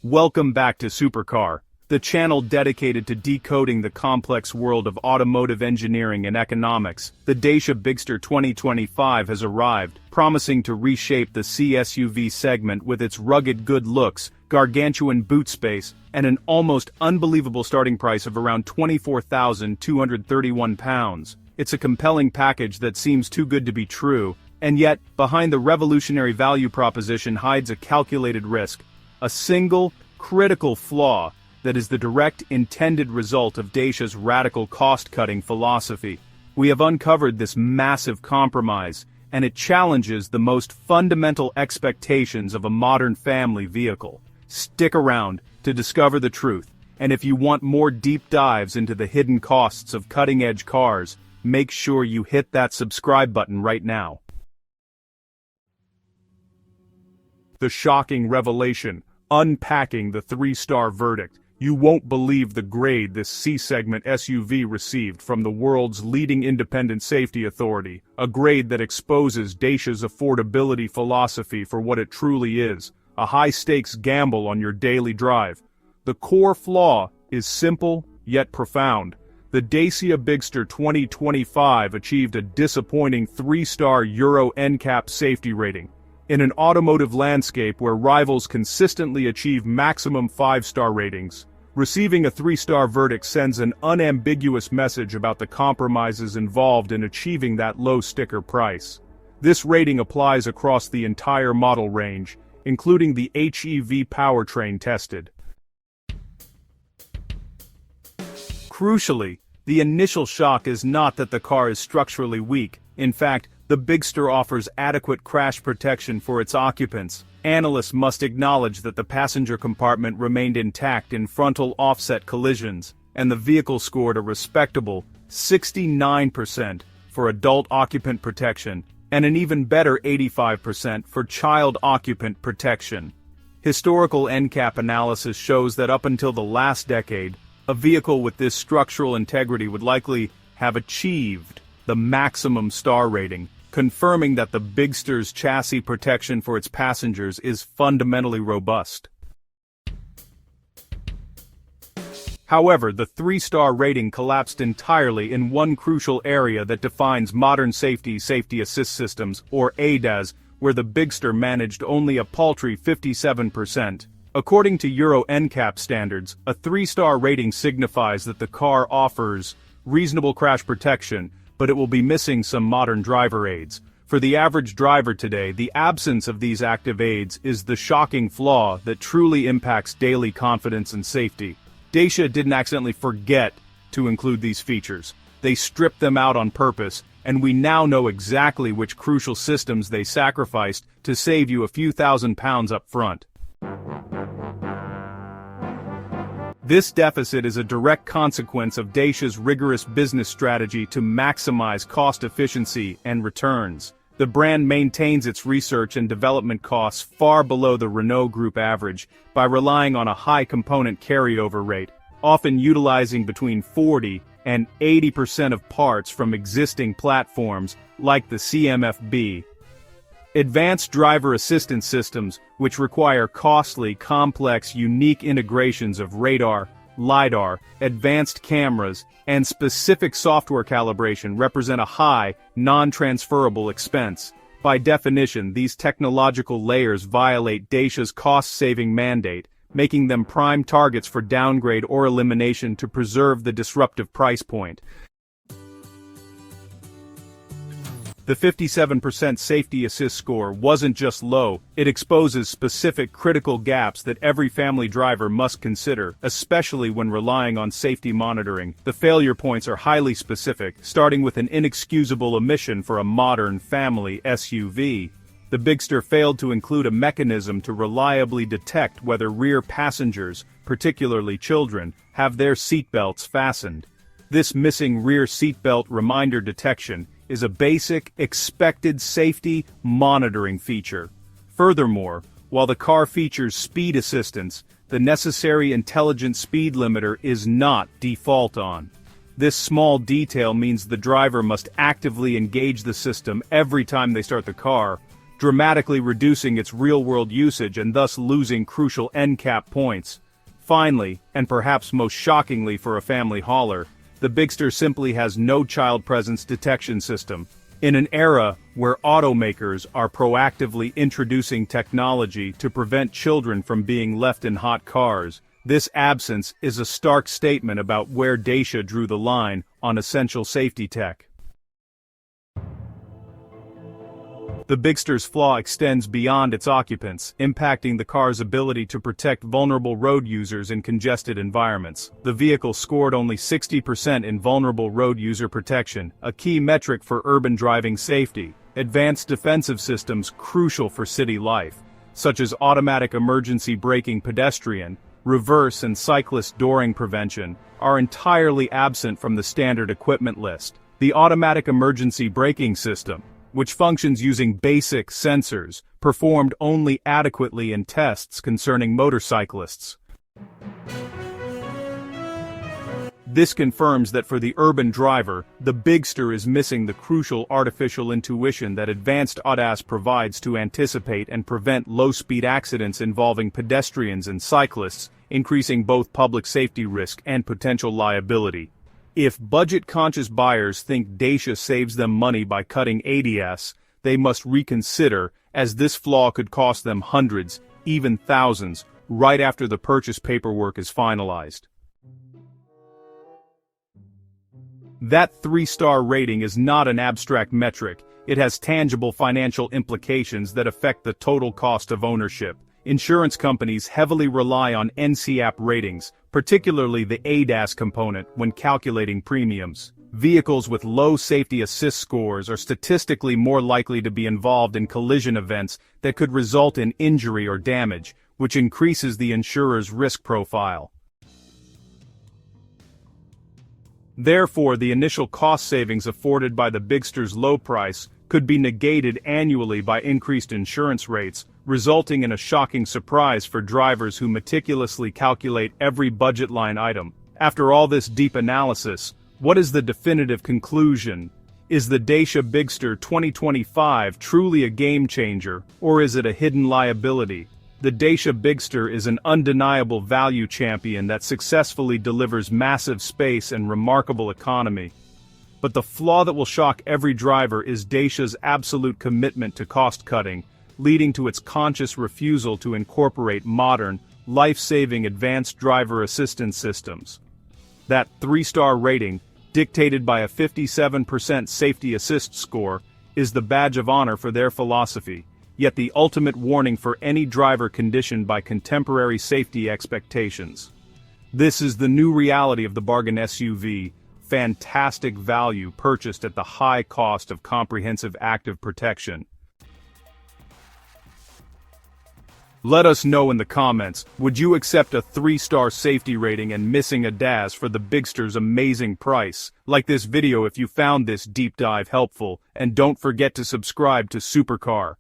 Welcome back to Supercar, the channel dedicated to decoding the complex world of automotive engineering and economics. The Dacia Bigster 2025 has arrived, promising to reshape the C-SUV segment with its rugged good looks, gargantuan boot space, and an almost unbelievable starting price of around £24,231. It's a compelling package that seems too good to be true, and yet, behind the revolutionary value proposition hides a calculated risk, a single, critical flaw that is the direct intended result of Dacia's radical cost-cutting philosophy. We have uncovered this massive compromise, and it challenges the most fundamental expectations of a modern family vehicle. Stick around to discover the truth, and if you want more deep dives into the hidden costs of cutting-edge cars, make sure you hit that subscribe button right now. The shocking revelation, unpacking the 3-star verdict. You won't believe the grade this C-segment SUV received from the world's leading independent safety authority, a grade that exposes Dacia's affordability philosophy for what it truly is, a high-stakes gamble on your daily drive. The core flaw is simple, yet profound. The Dacia Bigster 2025 achieved a disappointing 3-star Euro NCAP safety rating. In an automotive landscape where rivals consistently achieve maximum 5-star ratings, receiving a 3-star verdict sends an unambiguous message about the compromises involved in achieving that low sticker price. This rating applies across the entire model range, including the HEV powertrain tested. Crucially, the initial shock is not that the car is structurally weak. In fact, the Bigster offers adequate crash protection for its occupants. Analysts must acknowledge that the passenger compartment remained intact in frontal offset collisions, and the vehicle scored a respectable 69% for adult occupant protection, and an even better 85% for child occupant protection. Historical NCAP analysis shows that up until the last decade, a vehicle with this structural integrity would likely have achieved the maximum star rating, confirming that the Bigster's chassis protection for its passengers is fundamentally robust. However, the 3-star rating collapsed entirely in one crucial area that defines modern safety assist systems, or ADAS, where the Bigster managed only a paltry 57%. According to Euro NCAP standards, a 3-star rating signifies that the car offers reasonable crash protection, but it will be missing some modern driver aids. For the average driver today, the absence of these active aids is the shocking flaw that truly impacts daily confidence and safety. Dacia didn't accidentally forget to include these features. They stripped them out on purpose, and we now know exactly which crucial systems they sacrificed to save you a few £1,000s up front. This deficit is a direct consequence of Dacia's rigorous business strategy to maximize cost efficiency and returns. The brand maintains its research and development costs far below the Renault Group average by relying on a high component carryover rate, often utilizing between 40 and 80% of parts from existing platforms like the CMF-B. Advanced driver assistance systems, which require costly, complex, unique integrations of radar, LiDAR, advanced cameras, and specific software calibration represent a high, non-transferable expense. By definition, these technological layers violate Dacia's cost-saving mandate, making them prime targets for downgrade or elimination to preserve the disruptive price point. The 57% safety assist score wasn't just low, it exposes specific critical gaps that every family driver must consider, especially when relying on safety monitoring. The failure points are highly specific, starting with an inexcusable omission for a modern family SUV. The Bigster failed to include a mechanism to reliably detect whether rear passengers, particularly children, have their seatbelts fastened. This missing rear seatbelt reminder detection is a basic, expected safety monitoring feature. Furthermore, while the car features speed assistance, the necessary intelligent speed limiter is not default on. This small detail means the driver must actively engage the system every time they start the car, dramatically reducing its real-world usage and thus losing crucial NCAP points. Finally, and perhaps most shockingly for a family hauler, the Bigster simply has no child presence detection system. In an era where automakers are proactively introducing technology to prevent children from being left in hot cars, this absence is a stark statement about where Dacia drew the line on essential safety tech. The Bigster's flaw extends beyond its occupants, impacting the car's ability to protect vulnerable road users in congested environments. The vehicle scored only 60% in vulnerable road user protection, a key metric for urban driving safety. Advanced defensive systems crucial for city life, such as automatic emergency braking, pedestrian, reverse and cyclist dooring prevention, are entirely absent from the standard equipment list. The automatic emergency braking system, which functions using basic sensors, performed only adequately in tests concerning motorcyclists. This confirms that for the urban driver, the Bigster is missing the crucial artificial intuition that advanced ADAS provides to anticipate and prevent low-speed accidents involving pedestrians and cyclists, increasing both public safety risk and potential liability. If budget-conscious buyers think Dacia saves them money by cutting ADS, they must reconsider, as this flaw could cost them hundreds, even thousands, right after the purchase paperwork is finalized. That 3-star rating is not an abstract metric, it has tangible financial implications that affect the total cost of ownership. Insurance companies heavily rely on NCAP ratings, particularly the ADAS component, when calculating premiums. Vehicles with low safety assist scores are statistically more likely to be involved in collision events that could result in injury or damage, which increases the insurer's risk profile. Therefore, the initial cost savings afforded by the Bigster's low price could be negated annually by increased insurance rates, resulting in a shocking surprise for drivers who meticulously calculate every budget line item. After all this deep analysis, what is the definitive conclusion? Is the Dacia Bigster 2025 truly a game changer, or is it a hidden liability? The Dacia Bigster is an undeniable value champion that successfully delivers massive space and remarkable economy. But the flaw that will shock every driver is Dacia's absolute commitment to cost-cutting, leading to its conscious refusal to incorporate modern, life-saving advanced driver assistance systems. That 3-star rating, dictated by a 57% safety assist score, is the badge of honor for their philosophy, yet the ultimate warning for any driver conditioned by contemporary safety expectations. This is the new reality of the bargain SUV, fantastic value purchased at the high cost of comprehensive active protection. Let us know in the comments, would you accept a 3-star safety rating and missing a DAS for the Bigster's amazing price? Like this video if you found this deep dive helpful, and don't forget to subscribe to Supercar.